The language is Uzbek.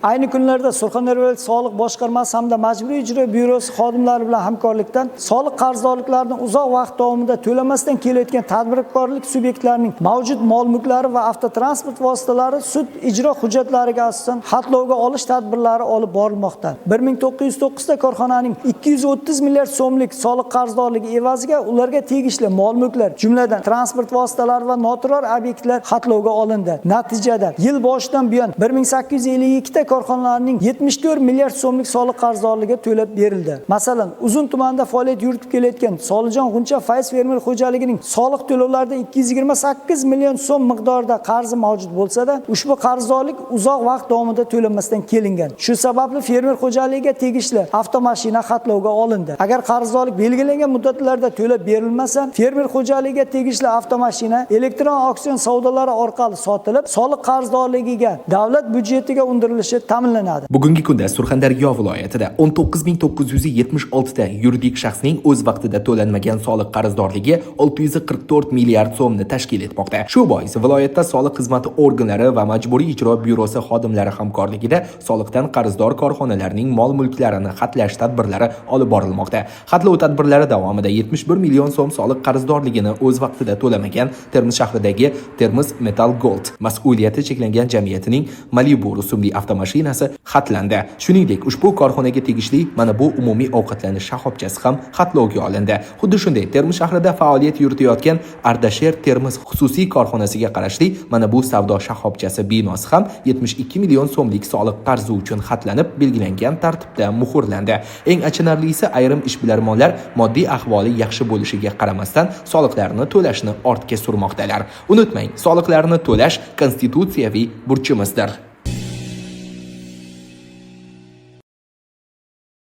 Ayni kunlarda Surxondaryo viloyati soliq boshqarmasi hamda majburiy ijro byurosi xodimlari bilan hamkorlikdan soliq qarzdorliklarini uzoq vaqt davomida to'lamasdan kelayotgan tadbirkorlik subyektlarining mavjud mol-mulklari va avtotransport vositalari sud ijro hujjatlariga asosan xatlovga olish tadbirlari olib borilmoqda. 1909 ta korxonaning 230 milliard so'mlik soliq qarzdorligi evaziga ularga tegishli mol-mulklar, jumladan transport vositalari va noturar obyektlar xatlovga olindi. Natijada yil boshidan buyon 1852 ta korxonalarning 74 milliard so'mlik soliq qarzdorligi to'lab berildi. Masalan, Uzun tumanida faoliyat yuritib kelayotgan Solijon G'uncha fayz fermer xo'jaligining soliq to'lovlarida 228 million so'm miqdorida qarzi mavjud bo'lsa-da, ushbu qarzdorlik uzoq vaqt davomida to'lanmasdan kelingan. Shu sababli fermer xo'jaligiga tegishli avtomashina xatlovga olindi. Agar qarzdorlik belgilangan muddatlarda to'lab berilmasa, fermer xo'jaligiga tegishli avtomashina elektron auksion savdolari orqali sotilib, soliq qarzdorligiga davlat byudjetiga undirilishi ta'minlanadi. Bugungi kunda Surxondaryo viloyatida 19976 ta yuridik shaxsning o'z vaqtida to'lanmagan soliq qarzdorligi 644 milliard so'mni tashkil etmoqda. Shu bois viloyatda soliq xizmati organlari va majburiy ijro byurosi xodimlari hamkorligida soliqdan qarzdor korxonalarning mol-mulklarini xatlash tadbirlari olib borilmoqda. Xatlov tadbirlari davomida 71 million so'm soliq qarzdorligini o'z vaqtida to'lamagan Termiz shahridagi Termiz Metal Gold mas'uliyati cheklangan jamiyatining Malibu rusumli avtomashinasi xatlandi. Shuningdek, ushbu korxonaga tegishli mana bu umumiy ovqatlanish shoxobchasi ham xatlovga olindi. Xuddi shunday Termiz shahrida faoliyat yuritayotgan Ardasher Termiz xususiy korxonasiga qarashli mana bu savdo shoxobchasi binosi ham 72 million so'mlik soliq qarzi uchun xatlanib, belgilangan tartibda muhrlandi. Eng achinarlisi, ayrim ishbilarmonlar moddiy ahvoli yaxshi bo'lishiga qaramasdan soliqlarni to'lashni ortga surmoqdalar. Unutmang, soliqlarni to'lash konstitutsiyaviy burchimizdir.